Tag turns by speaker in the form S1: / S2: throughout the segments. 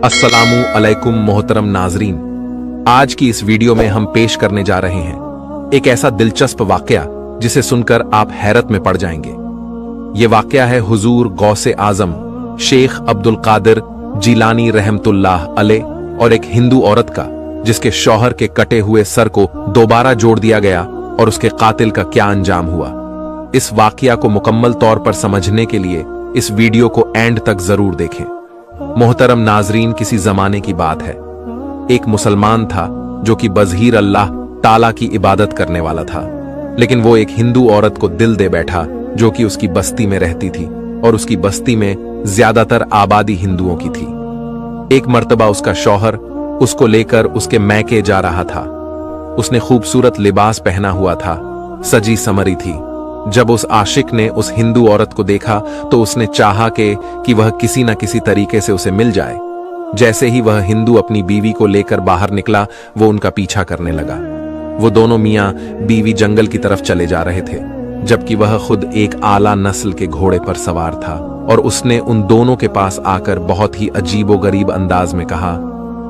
S1: अस्सलामु अलैकुम मोहतरम नाजरीन, आज की इस वीडियो में हम पेश करने जा रहे हैं एक ऐसा दिलचस्प वाकया जिसे सुनकर आप हैरत में पड़ जाएंगे। ये वाकया है हुजूर गौसे आजम शेख अब्दुल कादिर जिलानी रहमतुल्लाह अलैह और एक हिंदू औरत का, जिसके शौहर के कटे हुए सर को दोबारा जोड़ दिया गया और उसके कातिल का क्या अंजाम हुआ। इस वाकया को मुकम्मल तौर पर समझने के लिए इस वीडियो को एंड तक जरूर देखें। मोहतरम नाजरीन, किसी जमाने की बात है। एक मुसलमान था जो कि बज़हीर अल्लाह ताला की इबादत करने वाला था, लेकिन वो एक हिंदू औरत को दिल दे बैठा जो कि उसकी बस्ती में रहती थी और उसकी बस्ती में ज्यादातर आबादी हिंदुओं की थी। एक मर्तबा उसका शौहर उसको लेकर उसके मैके जा रहा था। उसने खूबसूरत लिबास पहना हुआ था, सजी समरी थी। जब उस आशिक ने उस हिंदू औरत को देखा तो उसने चाहा कि वह किसी न किसी तरीके से उसे मिल जाए। जैसे ही वह हिंदू अपनी बीवी को लेकर बाहर निकला, वो उनका पीछा करने लगा। वो दोनों मियां बीवी जंगल की तरफ चले जा रहे थे, जबकि वह खुद एक आला नस्ल के घोड़े पर सवार था। और उसने उन दोनों के पास आकर बहुत ही अजीबोगरीब अंदाज में कहा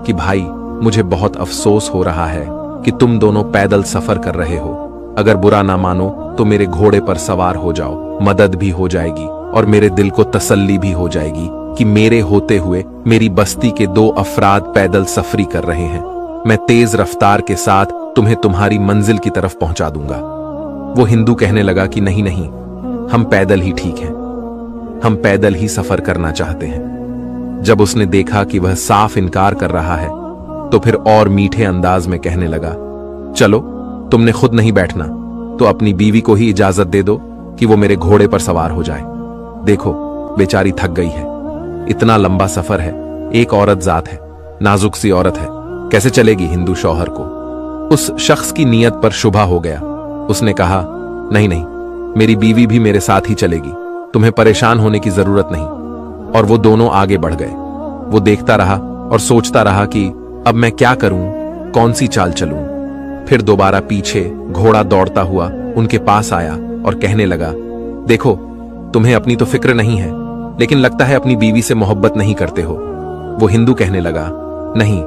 S1: कि भाई, मुझे बहुत अफसोस हो रहा है कि तुम दोनों पैदल सफर कर रहे हो। अगर बुरा ना मानो तो मेरे घोड़े पर सवार हो जाओ, मदद भी हो जाएगी और मेरे दिल को तसल्ली भी हो जाएगी कि मेरे होते हुए मेरी बस्ती के दो अफराद पैदल सफरी कर रहे हैं। मैं तेज रफ्तार के साथ तुम्हें तुम्हारी मंजिल की तरफ पहुंचा दूंगा। वो हिंदू कहने लगा कि नहीं नहीं, हम पैदल ही ठीक हैं, हम पैदल ही सफर करना चाहते हैं। जब उसने देखा कि वह साफ इनकार कर रहा है तो फिर और मीठे अंदाज में कहने लगा, चलो, तुमने खुद नहीं बैठना तो अपनी बीवी को ही इजाजत दे दो कि वो मेरे घोड़े पर सवार हो जाए। देखो, बेचारी थक गई है, इतना लंबा सफर है, एक औरत जात है, नाजुक सी औरत है, कैसे चलेगी हिंदू शौहर को। उस शख्स की नीयत पर शुबा हो गया। उसने कहा, नहीं नहीं, मेरी बीवी भी मेरे साथ ही चलेगी, तुम्हें परेशान होने की जरूरत नहीं। और वो दोनों आगे बढ़ गए। वो देखता रहा और सोचता रहा कि अब मैं क्या करूं, कौन सी चाल चलूं। फिर दोबारा पीछे घोड़ा दौड़ता हुआ उनके पास आया और कहने लगा, देखो, तुम्हें अपनी तो फिक्र नहीं है, लेकिन लगता है अपनी बीवी से मोहब्बत नहीं करते हो। वो हिंदू कहने लगा, नहीं,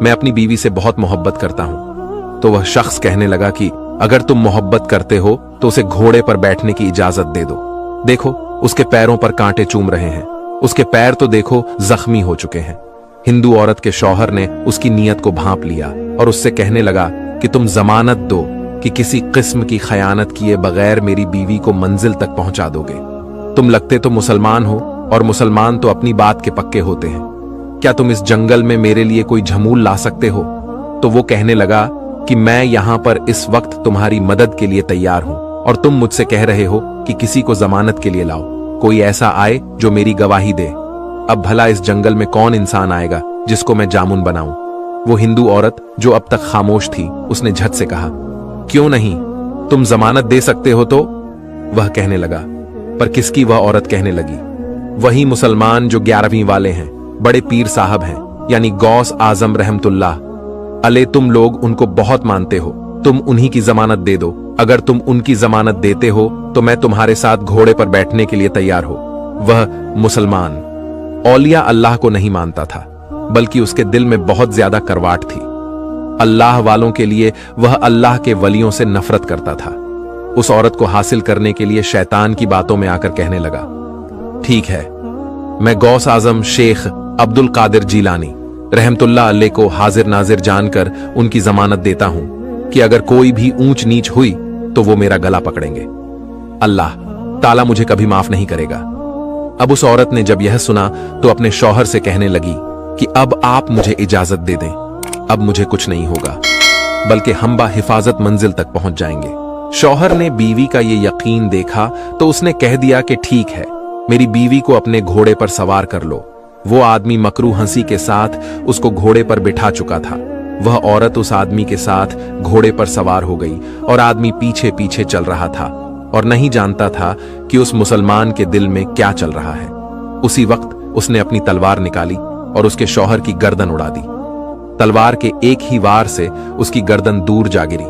S1: मैं अपनी बीवी से बहुत मोहब्बत करता हूं। तो वह शख्स कहने लगा कि अगर तुम मोहब्बत करते हो तो उसे घोड़े पर बैठने की इजाजत दे दो। देखो, उसके पैरों पर कांटे चूम रहे हैं, उसके पैर तो देखो जख्मी हो चुके हैं। हिंदू औरत के शौहर ने उसकी नीयत को भांप लिया और उससे कहने लगा कि तुम जमानत दो कि किसी किस्म की खयानत किए बगैर मेरी बीवी को मंजिल तक पहुंचा दोगे। तुम लगते तो मुसलमान हो और मुसलमान तो अपनी बात के पक्के होते हैं। क्या तुम इस जंगल में मेरे लिए कोई झमूल ला सकते हो? तो वो कहने लगा कि मैं यहां पर इस वक्त तुम्हारी मदद के लिए तैयार हूं और तुम मुझसे कह रहे हो कि किसी को जमानत के लिए लाओ, कोई ऐसा आए जो मेरी गवाही दे। अब भला इस जंगल में कौन इंसान आएगा जिसको मैं जामुन बनाऊं? वो हिंदू औरत जो अब तक खामोश थी, उसने झट से कहा, क्यों नहीं, तुम जमानत दे सकते हो तो। वह कहने लगा, पर किसकी? वह औरत कहने लगी, वही मुसलमान जो 11वीं वाले हैं, बड़े पीर साहब हैं, यानी गौस आजम रहमतुल्लाह अलैह। तुम लोग उनको बहुत मानते हो, तुम उन्हीं की जमानत दे दो। अगर तुम उनकी जमानत देते हो तो मैं तुम्हारे साथ घोड़े पर बैठने के लिए तैयार हो। वह मुसलमान औलिया अल्लाह को नहीं मानता था, बल्कि उसके दिल में बहुत ज्यादा करवाट थी। अल्लाह वालों के लिए वह अल्लाह के वलियों से नफरत करता था। उस औरत को हासिल करने के लिए शैतान की बातों में आकर कहने लगा, ठीक है, मैं गौस आजम शेख अब्दुल कादिर जिलानी रहमतुल्लाह अलैह को हाजिर नाजिर जानकर उनकी जमानत देता हूं कि अगर कोई भी ऊंच नीच हुई तो वो मेरा गला पकड़ेंगे। अल्लाह ताला मुझे कभी माफ नहीं करेगा। अब उस औरत ने जब यह सुना तो अपने शौहर से कहने लगी कि अब आप मुझे इजाजत दे दें, अब मुझे कुछ नहीं होगा, बल्कि हम हिफाजत मंजिल तक पहुंच जाएंगे। शौहर ने बीवी का ये यकीन देखा तो उसने कह दिया कि ठीक है, मेरी बीवी को अपने घोड़े पर सवार कर लो। वो आदमी मकरू हंसी के साथ उसको घोड़े पर बिठा चुका था। वह औरत उस आदमी के साथ घोड़े पर सवार हो गई और आदमी पीछे पीछे चल रहा था और नहीं जानता था कि उस मुसलमान के दिल में क्या चल रहा है। उसी वक्त उसने अपनी तलवार निकाली और उसके शौहर की गर्दन उड़ा दी। तलवार के एक ही वार से उसकी गर्दन दूर जा गिरी